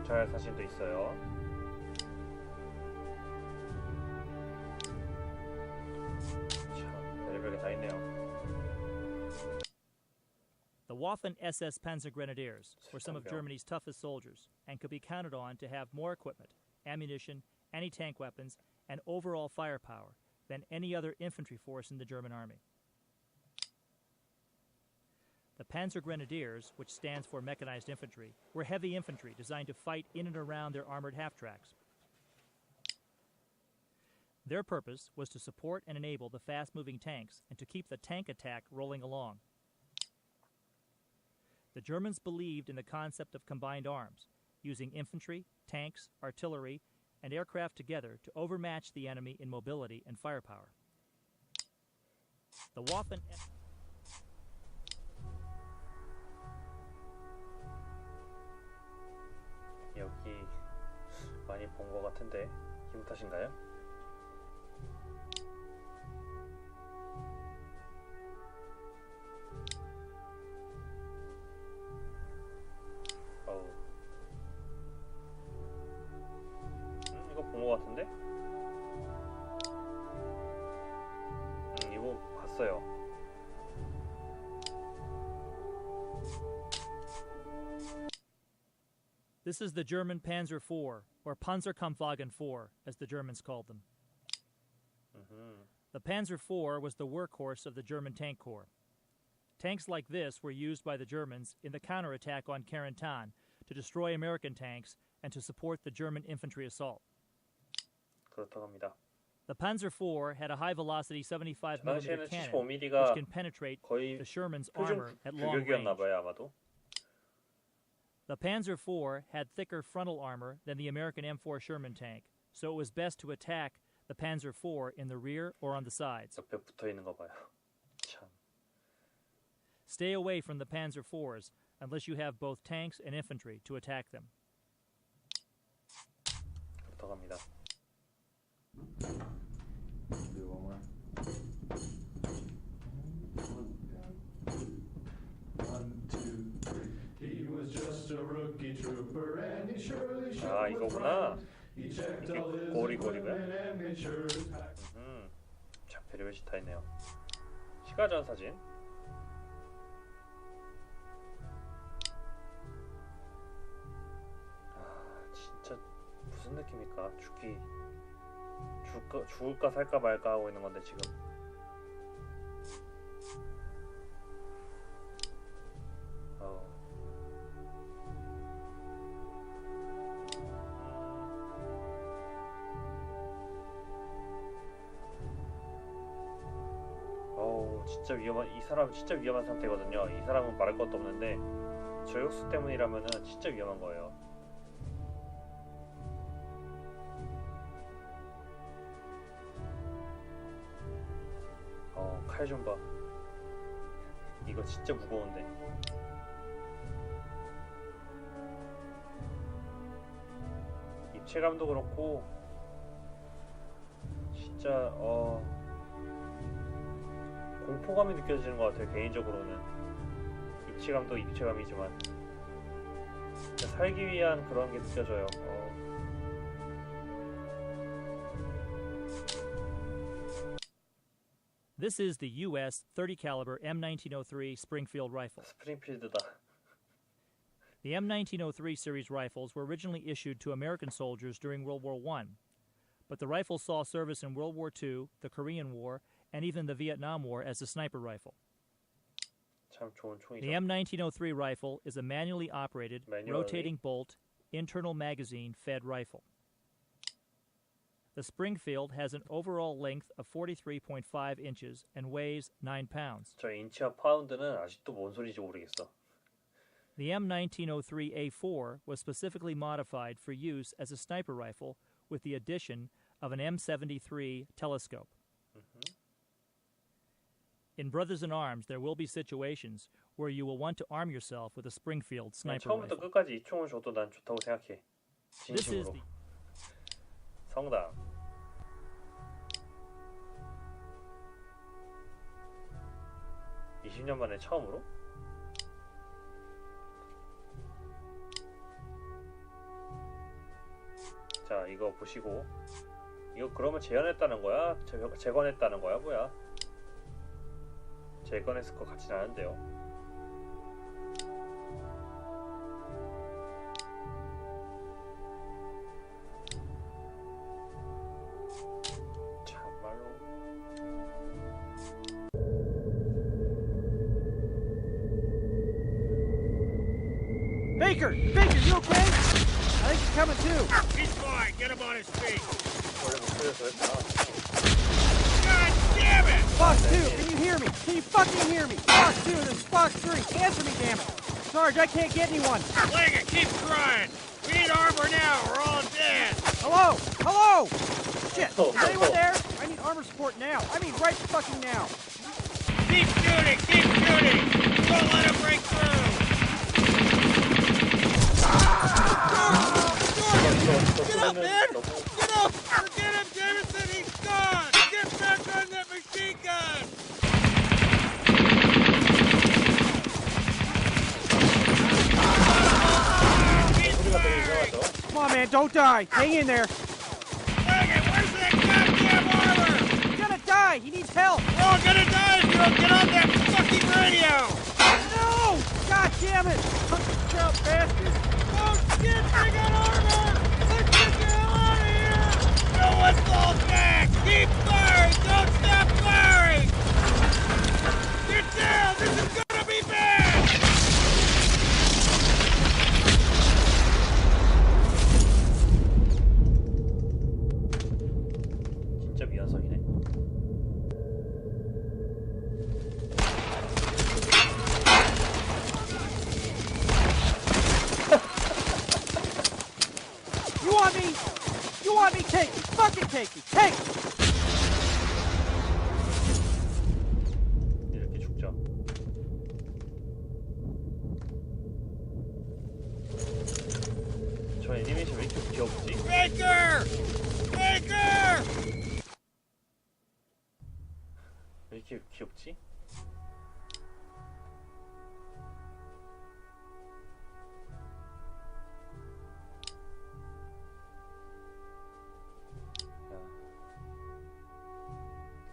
정찰 사진도 있어요. 참, 별의별게 다 있네요. The Waffen SS Panzer Grenadiers were some of Germany's toughest soldiers and could be counted on to have more equipment, ammunition, anti-tank weapons, and overall firepower than any other infantry force in the German army. The Panzer Grenadiers, which stands for mechanized infantry, were heavy infantry designed to fight in and around their armored half-tracks. Their purpose was to support and enable the fast-moving tanks and to keep the tank attack rolling along. The Germans believed in the concept of combined arms, using infantry, tanks, artillery, and aircraft together to overmatch the enemy in mobility and firepower. The Waffen... 여기 많이 본 것 같은데 기분 탓인가요? 이거 본 것 같은데? 이거 봤어요. This is the German Panzer IV, or Panzerkampfwagen IV, as the Germans called them. The Panzer IV was the workhorse of the German Tank Corps. Tanks like this were used by the Germans in the counterattack on Carentan to destroy American tanks and to support the German infantry assault. 그렇다고 합니다. The Panzer IV had a high-velocity 75mm 당시에는 cannon 75mm가 which can penetrate 거의 the Sherman's 표준 armor at long range. 규격이었나봐요 아마도. The Panzer IV had thicker frontal armor than the American M4 Sherman tank, so it was best to attack the Panzer IV in the rear or on the sides. 옆에 붙어 있는 거 봐요. 참. Stay away from the Panzer IVs unless you have both tanks and infantry to attack them. 그렇다고 합니다. Do one more. One, two, three. He was just a rookie trooper and he surely should 아 이거구나. He checked 이게 all his 고리고리가. equipment and made sure his pack. 참 별의별이 다 있네요. 시가전 사진. 아 진짜 무슨 느낌입니까? 죽을까 살까 말까 하고 있는 건데 지금. 진짜 이 사람 진짜 위험한 상태거든요. 이 사람은 말할 것도 없는데 저격수 때문이라면은 진짜 위험한 거예요. 칼 좀 봐. 이거 진짜 무거운데. 입체감도 그렇고 진짜 공포감이 느껴지는 것 같아요. 개인적으로는 입체감도 입체감이지만 살기 위한 그런 게 느껴져요. This is the U.S. 30 caliber M1903 Springfield rifle. 스프링필드다. The M1903 series rifles were originally issued to American soldiers during World War I, but the rifle saw service in World War II, the Korean War, and even the Vietnam War as a sniper rifle. 참 좋은 총이죠. The M1903 rifle is a manually operated, rotating bolt, internal magazine fed rifle. The Springfield has an overall length of 43.5 inches and weighs 9 pounds. 저 인치와 파운드는 아직도 뭔 소리인지 모르겠어. The M1903A4 was specifically modified for use as a sniper rifle with the addition of an M73 telescope. In Brothers in Arms, there will be situations where you will want to arm yourself with a Springfield sniper 처음부터 rifle. 끝까지 이 총을 줘도 난 좋다고 생각해. This is 진심으로. 성당. (20년) 만에 처음으로? 이거 보시고 이거 그러면 재현했다는 거야? 재건했다는 거야? 뭐야? 재건했을 것 같진 않은데요. 참말로. Baker, you okay? I think he's coming too. He's fine. Get him on his feet. 원래 목소리에서 했구나. God damn it! Fox 2, can you hear me? Can you fucking hear me? Fox 2, this is Fox 3. Answer me, damn it. Sarge, I can't get anyone. Liggett, keep trying. We need armor now. We're all dead. Hello? Hello? Shit, is anyone there? I need armor support now. I mean right fucking now. Keep shooting. Keep shooting. Don't let him break through. Get up, man! Get up! Forget him, Jameson. He's gone. Get back on that machine gun. 소리가 되게 이상하죠? Come on, man, don't die. Hang in there. Liggett, where's that goddamn armor? He's gonna die. He needs help. We're all gonna die if you don't get on that fucking radio. No! God damn it! Jump, bastard! Oh shit, they got armor! Let's get the hell out of here! No one fall back! Keep firing! Don't stop firing! Get down! This is gonna be bad! 진짜 미완성이네. You want me? You want me? Take me! Fucking take me! Take me! 이렇게 죽죠. 저 애니메이션 왜 이렇게 귀엽지? Baker! Baker! 왜 이렇게 귀엽지?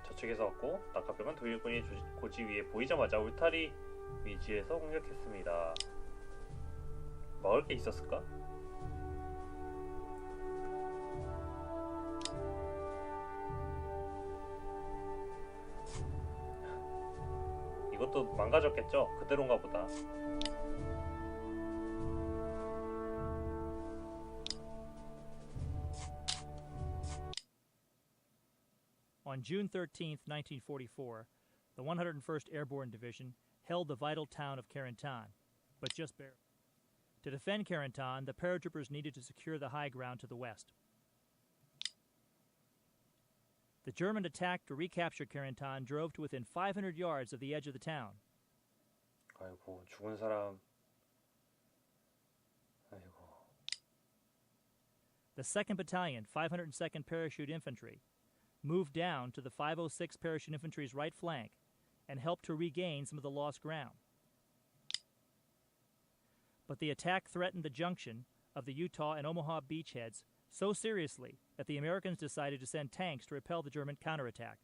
저쪽에서 왔고 낙하병은 독일군이 고지 위에 보이자마자 울타리 위치에서 공격했습니다. 먹을 게 있었을까? 이것도 망가졌겠죠? 그대로인가 보다. On June 13, 1944, the 101st Airborne Division held the vital town of Carentan, but just barely. To defend Carentan, the paratroopers needed to secure the high ground to the west. The German attack to recapture Carentan drove to within 500 yards of the edge of the town. 아이고 죽은 사람. 아이고. The 2nd Battalion, 502nd Parachute Infantry, moved down to the 506 Parachute Infantry's right flank and helped to regain some of the lost ground. But the attack threatened the junction of the Utah and Omaha beachheads so seriously that the Americans decided to send tanks to repel the German counterattack.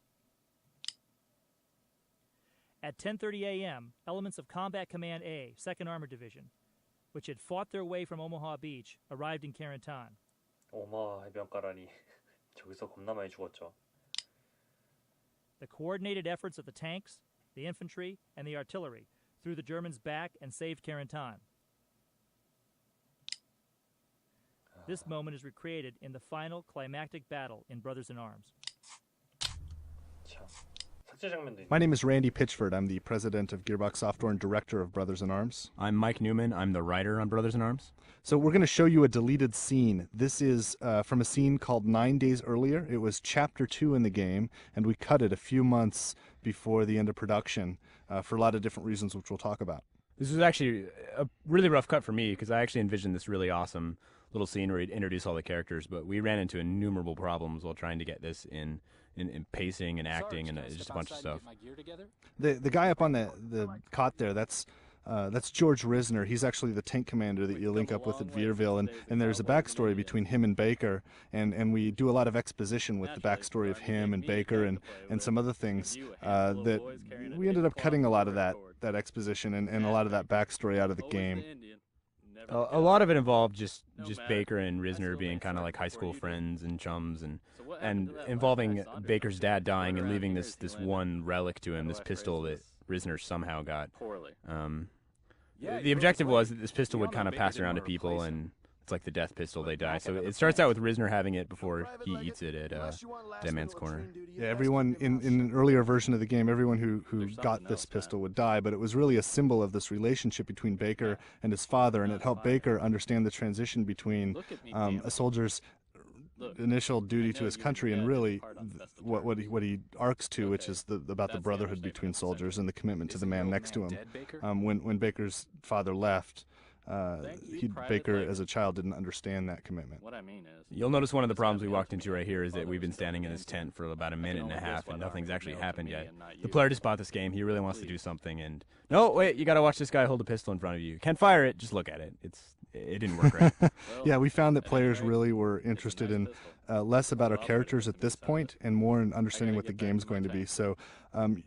At 10:30 a.m., elements of Combat Command A, 2nd Armored Division, which had fought their way from Omaha Beach, arrived in Carentan. 오마 해변가라니. 저기서 겁나 많이 죽었죠. The coordinated efforts of the tanks, the infantry, and the artillery threw the Germans back and saved Carentan. This moment is recreated in the final climactic battle in Brothers in Arms. 참. 삭제 장면도 있네. My name is Randy Pitchford. I'm the president of Gearbox Software and director of Brothers in Arms. I'm Mike Newman. I'm the writer on Brothers in Arms. So we're going to show you a deleted scene. This is from a scene called 9 Days Earlier. It was Chapter 2 in the game, and we cut it a few months before the end of production for a lot of different reasons, which we'll talk about. This was actually a really rough cut for me because I actually envisioned this really awesome little scene where he'd introduce all the characters, but we ran into innumerable problems while trying to get this in pacing and acting and just a bunch of stuff. The guy up on the cot there, that's That's George Risner. He's actually the tank commander that you link up with at Vierville, and there's a backstory between him and Baker, and we do a lot of exposition with the backstory of him and Baker and some other things that we ended up cutting a lot of that exposition and a lot of that backstory out of the game. A lot of it involved just Baker and Risner being kind of like high school friends and chums, and involving Baker's dad dying and leaving this one relic to him, this pistol that Risner somehow got. The objective was that this pistol would kind of pass around to people, and it's like the death pistol, they die. So it starts out with Risner having it before he eats it at Dead Man's Corner. Yeah, everyone in an earlier version of the game, everyone who got this pistol would die, but it was really a symbol of this relationship between Baker and his father, and it helped Baker understand the transition between a soldier's initial duty to his country and really what he arcs to, which is about the brotherhood between soldiers and the commitment to the man next to him. When Baker's father left, Baker as a child didn't understand that commitment. You'll notice one of the problems we walked into right here is that we've been standing in this tent for about a minute and a half and nothing's actually happened yet. The player just bought this game, he really wants to do something, and no, wait, you gotta watch this guy hold a pistol in front of you. Can't fire it, just look at it. It didn't work right. Yeah, we found that players really were interested in less about our characters at this point and more in understanding what the game's going to be. So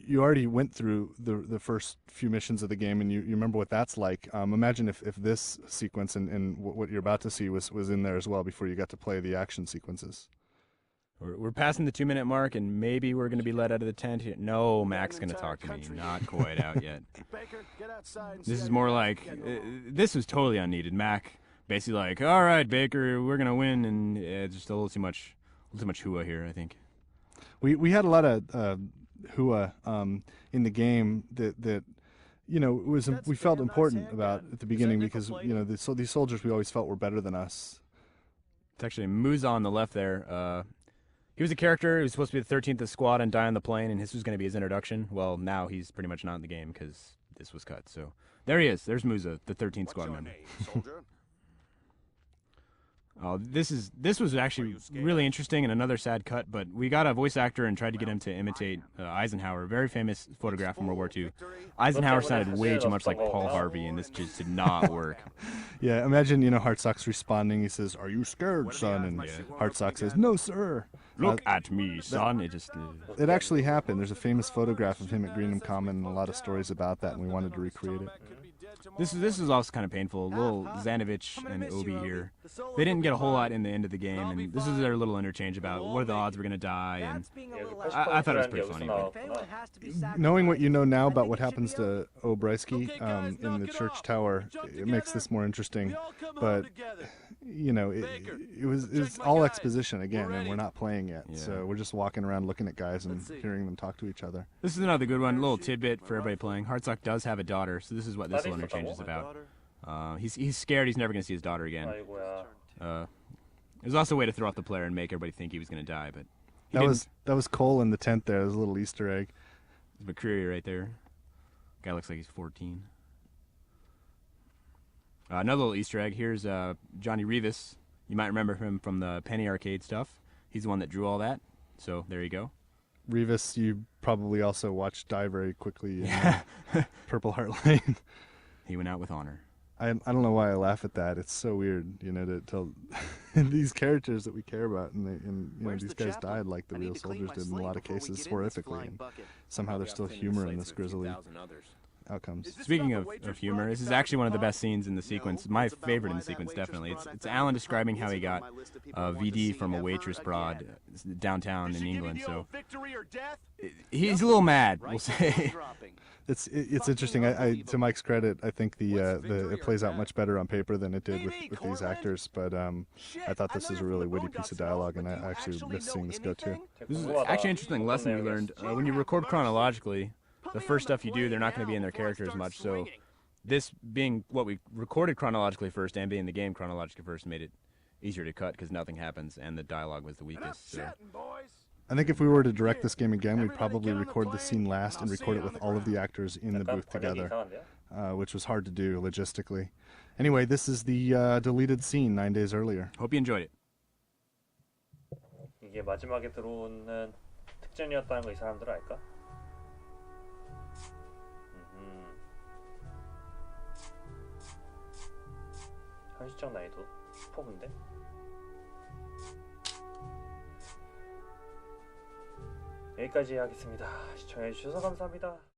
you already went through the first few missions of the game, and you remember what that's like. Imagine if this sequence and what you're about to see was in there as well before you got to play the action sequences. We're passing the 2-minute mark, and maybe we're going to be let out of the tent here. No, Mac's going to talk to me. Not quite out yet. This is more like, this was totally unneeded. Mac basically like, all right, Baker, we're going to win, and just a little too much hua here, I think. We had a lot of hua in the game that you know, we felt important about at the beginning because, you know, these soldiers we always felt were better than us. It's actually Musa on the left there. He was a character. He was supposed to be the 13th of the squad and die on the plane, and this was going to be his introduction. Well, now he's pretty much not in the game because this was cut. So there he is. There's Musa, the 13th squad member. This was actually really interesting and another sad cut, but we got a voice actor and tried to get him to imitate Eisenhower, a very famous photograph from World War II. Eisenhower sounded way too much like Paul Harvey, and this just did not work. Yeah, imagine, you know, Hartsock's responding. He says, "Are you scared, son?" And Hartsock says, "No, sir." Look at me, son. It actually happened. There's a famous photograph of him at Greenham Common and a lot of stories about that, and we wanted to recreate it. This is also kind of painful. Little Zanovich and Obi here. They didn't get a whole lot in the end of the game, and this is their little interchange about what are the odds we're going to die, and I thought it was pretty funny. But knowing what you know now about what happens to Obreski in the church tower, it makes this more interesting. But, you know, it's all exposition again, and we're not playing yet. Yeah. So we're just walking around looking at guys and hearing them talk to each other. This is another good one, little tidbit for everybody playing. Hartsock does have a daughter, so this is what this little interchange is about. He's scared he's never going to see his daughter again. There's also a way to throw off the player and make everybody think he was going to die, but that was Cole in the tent there. There's a little Easter egg. There's McCreary right there. Guy looks like he's 14. Another little Easter egg. Here's Johnny Rivas. You might remember him from the Penny Arcade stuff. He's the one that drew all that. So there you go. Rivas, you probably also watched Die Very Quickly in Purple Heart Lane. He went out with honor. I don't know why I laugh at that. It's so weird, you know, to tell these characters that we care about, and you know, these guys died like the real soldiers did in a lot of cases, horrifically. And somehow there's still humor in this grisly outcomes. Speaking of humor, this is actually one of the best scenes in the sequence. My favorite in the sequence, definitely. It's Alan describing how he got VD from a waitress broad downtown in England. So he's a little mad, we'll say. It's interesting. I to Mike's credit, I think it plays out much better on paper than it did with these actors. But I thought this was a really witty piece of dialogue, and I actually missed seeing this go too. This is actually an interesting lesson we learned. When you record chronologically, the first stuff you do, they're not going to be in their character as much. So this being what we recorded chronologically first and being the game chronologically first made it easier to cut because nothing happens and the dialogue was the weakest. So. I think if we were to direct this game again, we'd probably record the scene last and record it with all of the actors in the booth together, which was hard to do logistically. Anyway, this is the deleted scene 9 days earlier. Hope you enjoyed it. 이게 마지막에 들어오는 특전이었다는 거 이 사람들 알까? 설정 난이도 슈퍼인데? 여기까지 하겠습니다. 시청해주셔서 감사합니다.